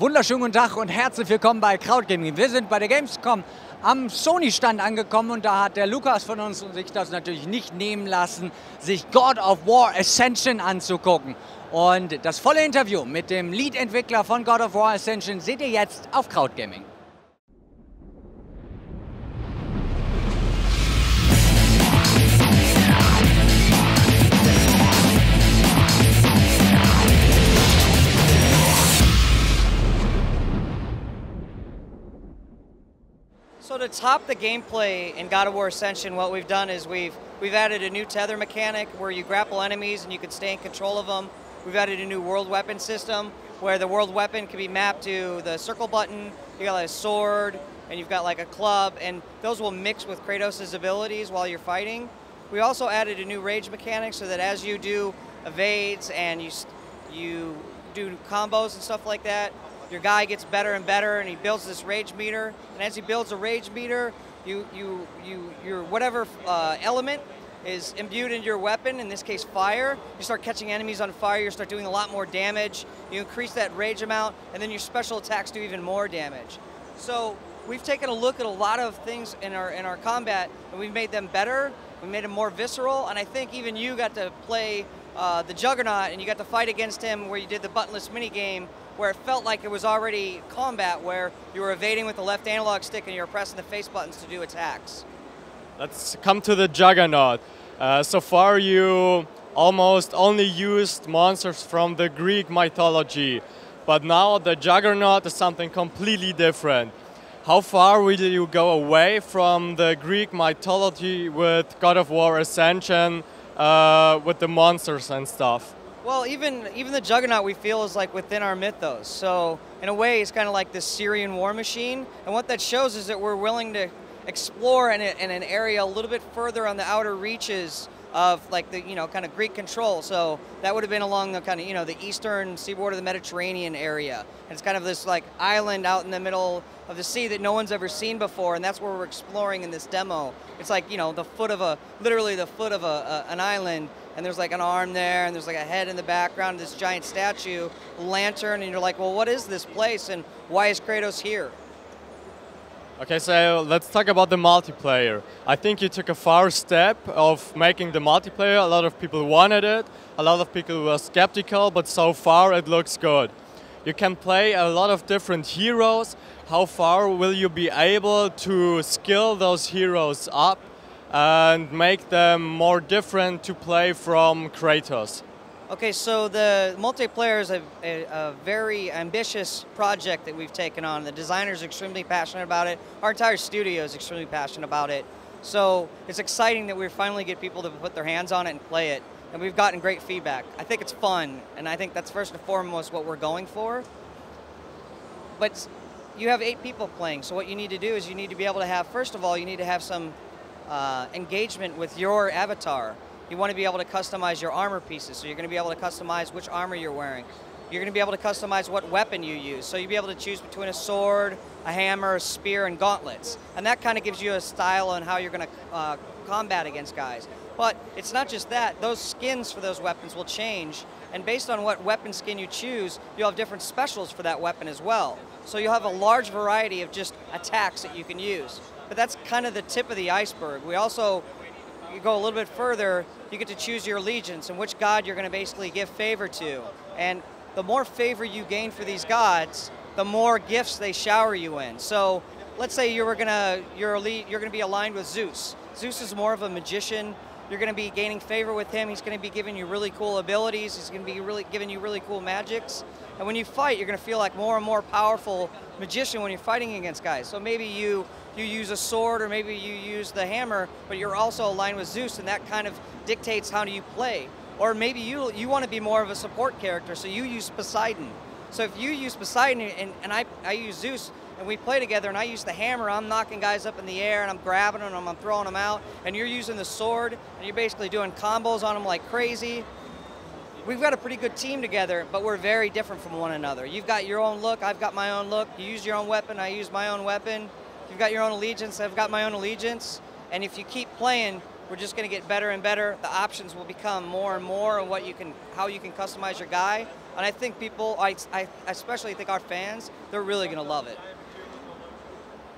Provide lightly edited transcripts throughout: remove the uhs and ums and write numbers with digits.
Wunderschönen guten Tag und herzlich willkommen bei Crowd Gaming. Wir sind bei der Gamescom am Sony-Stand angekommen und da hat der Lukas von uns sich das natürlich nicht nehmen lassen, sich God of War Ascension anzugucken. Und das volle Interview mit dem Lead-Entwickler von God of War Ascension seht ihr jetzt auf Crowd Gaming. So to top the gameplay in God of War Ascension, what we've done is we've added a new tether mechanic where you grapple enemies and you can stay in control of them. We've added a new world weapon system where the world weapon can be mapped to the circle button. You got like a sword and you've got like a club, and those will mix with Kratos' abilities while you're fighting. We also added a new rage mechanic so that as you do evades and you do combos and stuff like that, your guy gets better and better, and he builds this rage meter. And as he builds a rage meter, your whatever element is imbued into your weapon, in this case fire, you start catching enemies on fire, you start doing a lot more damage, you increase that rage amount, and then your special attacks do even more damage. So we've taken a look at a lot of things in our combat, and we've made them better, we made them more visceral, and I think even you got to play the Juggernaut, and you got to fight against him where you did the buttonless minigame, where it felt like it was already combat, where you were evading with the left analog stick and you were pressing the face buttons to do attacks. Let's come to the Juggernaut. So far you almost only used monsters from the Greek mythology, but now the Juggernaut is something completely different. How far will you go away from the Greek mythology with God of War Ascension, with the monsters and stuff? Well, even the Juggernaut we feel is like within our mythos. So in a way, it's kind of like this Syrian war machine. And what that shows is that we're willing to explore in an area a little bit further on the outer reaches of like the kind of Greek control. So that would have been along the kind of the eastern seaboard of the Mediterranean area. And it's kind of this like island out in the middle of the sea that no one's ever seen before, and that's where we're exploring in this demo. It's like the foot of literally the foot of an island. And there's like an arm there, and there's like a head in the background, this giant statue, a lantern, and you're like, well, what is this place, and why is Kratos here? Okay, so let's talk about the multiplayer. I think you took a far step of making the multiplayer. A lot of people wanted it, a lot of people were skeptical, but so far it looks good. You can play a lot of different heroes. How far will you be able to skill those heroes up and make them more different to play from Kratos? Okay, so the multiplayer is a very ambitious project that we've taken on. The designers are extremely passionate about it. Our entire studio is extremely passionate about it. So it's exciting that we finally get people to put their hands on it and play it. And we've gotten great feedback. I think it's fun, and I think that's first and foremost what we're going for. But you have 8 people playing, so what you need to do is you need to be able to have, first of all, you need to have some engagement with your avatar. You want to be able to customize your armor pieces, so you're going to be able to customize which armor you're wearing. You're going to be able to customize what weapon you use, so you'll be able to choose between a sword, a hammer, a spear, and gauntlets. And that kind of gives you a style on how you're going to combat against guys. But it's not just that, those skins for those weapons will change, and based on what weapon skin you choose, you'll have different specials for that weapon as well. So you'll have a large variety of just attacks that you can use. But that's kind of the tip of the iceberg. We also, you go a little bit further, you get to choose your allegiance and which god you're going to basically give favor to. And the more favor you gain for these gods, the more gifts they shower you in. So let's say you're going to be aligned with Zeus. Zeus is more of a magician. You're going to be gaining favor with him. He's going to be giving you really cool abilities. He's going to be giving you really cool magics. And when you fight, you're going to feel like more and more powerful magician when you're fighting against guys. So maybe you use a sword, or maybe you use the hammer, but you're also aligned with Zeus, and that kind of dictates how do you play. Or maybe you want to be more of a support character, so you use Poseidon. So if you use Poseidon and I use Zeus, and we play together, and I use the hammer, I'm knocking guys up in the air, and I'm grabbing them, and I'm throwing them out, and you're using the sword, and you're basically doing combos on them like crazy. We've got a pretty good team together, but we're very different from one another. You've got your own look, I've got my own look. You use your own weapon, I use my own weapon. You've got your own allegiance, I've got my own allegiance. And if you keep playing, we're just going to get better and better. The options will become more and more on how you can customize your guy. And I think people, I especially think our fans, they're really going to love it.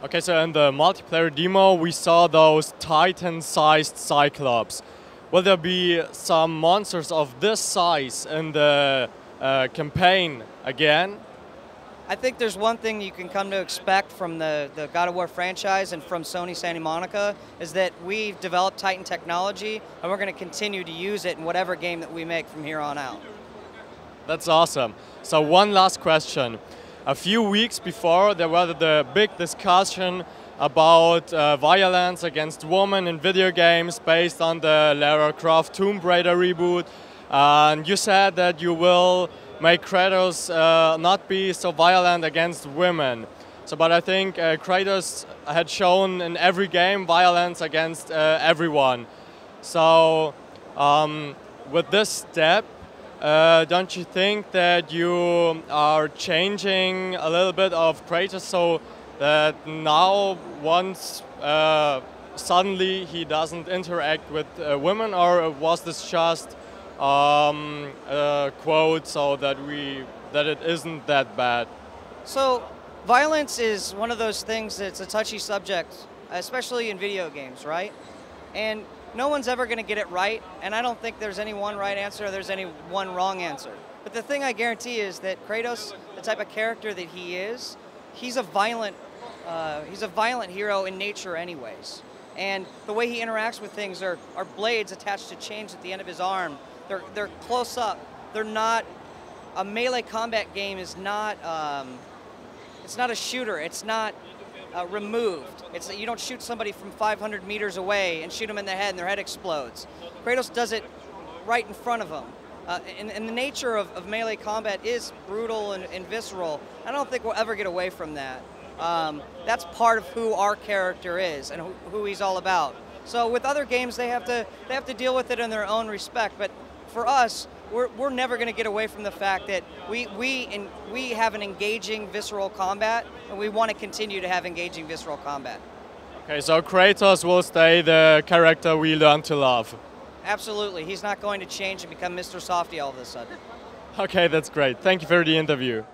Okay, so in the multiplayer demo, we saw those Titan-sized Cyclops. Will there be some monsters of this size in the campaign again? I think there's one thing you can come to expect from the God of War franchise and from Sony Santa Monica is that we've developed Titan technology and we're going to continue to use it in whatever game that we make from here on out. That's awesome. So one last question. A few weeks before, there was the big discussion about violence against women in video games based on the Lara Croft Tomb Raider reboot. And you said that you will make Kratos not be so violent against women. So, but I think Kratos had shown in every game violence against everyone. So, with this step, don't you think that you are changing a little bit of Kratos so that now once suddenly he doesn't interact with women, or was this just a quote so that it isn't that bad? So violence is one of those things that's a touchy subject, especially in video games, right? And no one's ever going to get it right, and I don't think there's any one right answer or there's any one wrong answer. But the thing I guarantee is that Kratos, the type of character that he is, he's a violent hero in nature anyways. And the way he interacts with things are blades attached to chains at the end of his arm. They're close up. They're not, a melee combat game is not, it's not a shooter. It's not removed. You don't shoot somebody from 500 meters away and shoot them in the head and their head explodes. Kratos does it right in front of them. And the nature of melee combat is brutal and visceral. I don't think we'll ever get away from that. That's part of who our character is and who he's all about. So with other games, they have to deal with it in their own respect. But for us, we're never going to get away from the fact that we have an engaging visceral combat, and we want to continue to have engaging visceral combat. Okay, so Kratos will stay the character we learn to love. Absolutely, he's not going to change and become Mr. Softy all of a sudden. Okay, that's great. Thank you for the interview.